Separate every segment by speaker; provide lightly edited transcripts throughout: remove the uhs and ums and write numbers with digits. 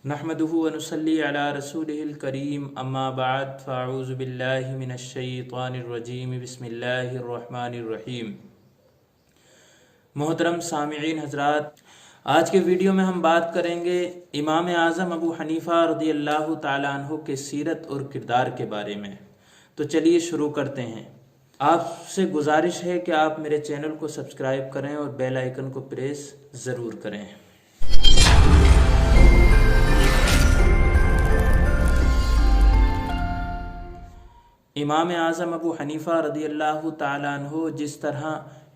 Speaker 1: نحمدہ ونصلی علی رسولہ الکریم اما بعد فاعوذ باللہ من الشیطان الرجیم بسم اللہ الرحمن الرحیم۔ محترم سامعین حضرات، آج کے ویڈیو میں ہم بات کریں گے امام اعظم ابو حنیفہ رضی اللہ تعالیٰ عنہ کے سیرت اور کردار کے بارے میں۔ تو چلیے شروع کرتے ہیں۔ آپ سے گزارش ہے کہ آپ میرے چینل کو سبسکرائب کریں اور بیل آئیکن کو پریس ضرور کریں۔ امام اعظم ابو حنیفہ رضی اللہ تعالیٰ عنہ جس طرح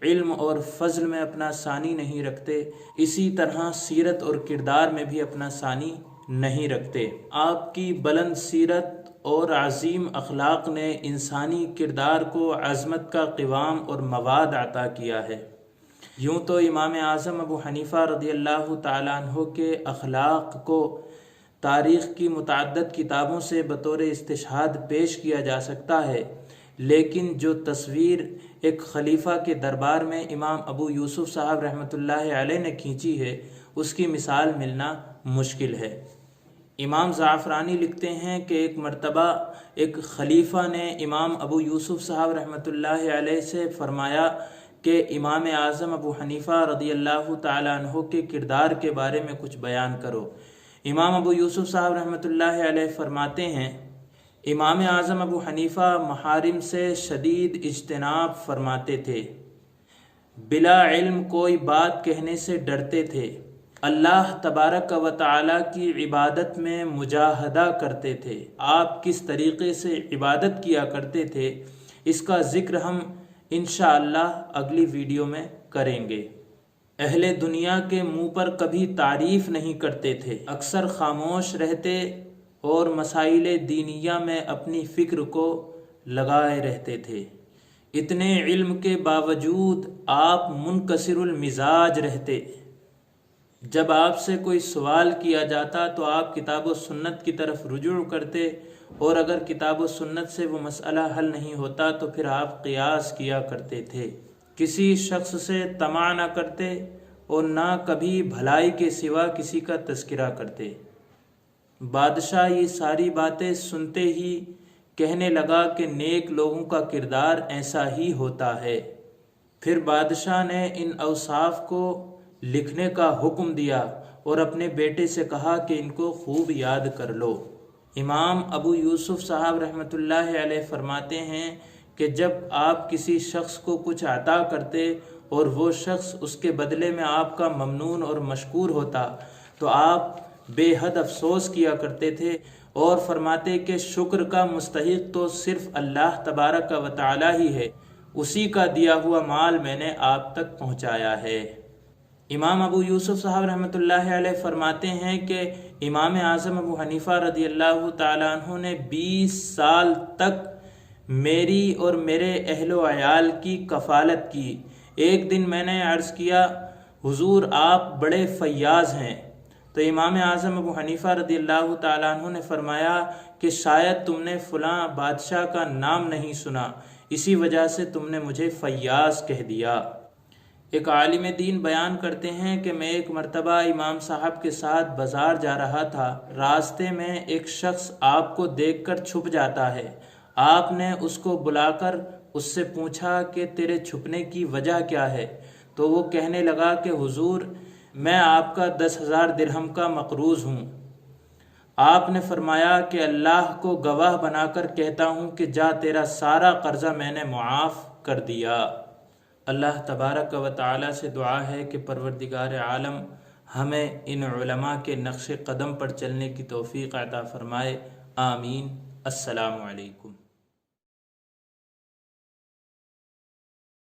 Speaker 1: علم اور فضل میں اپنا ثانی نہیں رکھتے، اسی طرح سیرت اور کردار میں بھی اپنا ثانی نہیں رکھتے۔ آپ کی بلند سیرت اور عظیم اخلاق نے انسانی کردار کو عظمت کا قوام اور مواد عطا کیا ہے۔ یوں تو امام اعظم ابو حنیفہ رضی اللہ تعالیٰ عنہ کے اخلاق کو تاریخ کی متعدد کتابوں سے بطور استشہاد پیش کیا جا سکتا ہے، لیکن جو تصویر ایک خلیفہ کے دربار میں امام ابو یوسف صاحب رحمۃ اللہ علیہ نے کھینچی ہے، اس کی مثال ملنا مشکل ہے۔ امام زعفرانی لکھتے ہیں کہ ایک مرتبہ ایک خلیفہ نے امام ابو یوسف صاحب رحمۃ اللہ علیہ سے فرمایا کہ امام اعظم ابو حنیفہ رضی اللہ تعالیٰ عنہ کے کردار کے بارے میں کچھ بیان کرو۔ امام ابو یوسف صاحب رحمۃ اللہ علیہ فرماتے ہیں، امام اعظم ابو حنیفہ محارم سے شدید اجتناب فرماتے تھے، بلا علم کوئی بات کہنے سے ڈرتے تھے، اللہ تبارک و تعالی کی عبادت میں مجاہدہ کرتے تھے۔ آپ کس طریقے سے عبادت کیا کرتے تھے، اس کا ذکر ہم انشاءاللہ اگلی ویڈیو میں کریں گے۔ اہل دنیا کے منہ پر کبھی تعریف نہیں کرتے تھے، اکثر خاموش رہتے اور مسائل دینیہ میں اپنی فکر کو لگائے رہتے تھے۔ اتنے علم کے باوجود آپ منکسر المزاج رہتے۔ جب آپ سے کوئی سوال کیا جاتا تو آپ کتاب و سنت کی طرف رجوع کرتے، اور اگر کتاب و سنت سے وہ مسئلہ حل نہیں ہوتا تو پھر آپ قیاس کیا کرتے تھے۔ کسی شخص سے طمع نہ کرتے اور نہ کبھی بھلائی کے سوا کسی کا تذکرہ کرتے۔ بادشاہ یہ ساری باتیں سنتے ہی کہنے لگا کہ نیک لوگوں کا کردار ایسا ہی ہوتا ہے۔ پھر بادشاہ نے ان اوصاف کو لکھنے کا حکم دیا اور اپنے بیٹے سے کہا کہ ان کو خوب یاد کر لو۔ امام ابو یوسف صاحب رحمۃ اللہ علیہ فرماتے ہیں کہ جب آپ کسی شخص کو کچھ عطا کرتے اور وہ شخص اس کے بدلے میں آپ کا ممنون اور مشکور ہوتا تو آپ بے حد افسوس کیا کرتے تھے اور فرماتے کہ شکر کا مستحق تو صرف اللہ تبارک و تعالی ہی ہے، اسی کا دیا ہوا مال میں نے آپ تک پہنچایا ہے۔ امام ابو یوسف صاحب رحمۃ اللہ علیہ فرماتے ہیں کہ امام اعظم ابو حنیفہ رضی اللہ تعالیٰ عنہ نے 20 سال تک میری اور میرے اہل و عیال کی کفالت کی۔ ایک دن میں نے عرض کیا، حضور آپ بڑے فیاض ہیں، تو امام اعظم ابو حنیفہ رضی اللہ تعالیٰ عنہ نے فرمایا کہ شاید تم نے فلاں بادشاہ کا نام نہیں سنا، اسی وجہ سے تم نے مجھے فیاض کہہ دیا۔ ایک عالم دین بیان کرتے ہیں کہ میں ایک مرتبہ امام صاحب کے ساتھ بازار جا رہا تھا، راستے میں ایک شخص آپ کو دیکھ کر چھپ جاتا ہے۔ آپ نے اس کو بلا کر اس سے پوچھا کہ تیرے چھپنے کی وجہ کیا ہے؟ تو وہ کہنے لگا کہ حضور میں آپ کا 10,000 درہم کا مقروض ہوں۔ آپ نے فرمایا کہ اللہ کو گواہ بنا کر کہتا ہوں کہ جا، تیرا سارا قرضہ میں نے معاف کر دیا۔ اللہ تبارک و تعالی سے دعا ہے کہ پروردگار عالم ہمیں ان علماء کے نقش قدم پر چلنے کی توفیق عطا فرمائے، آمین۔ السلام علیکم۔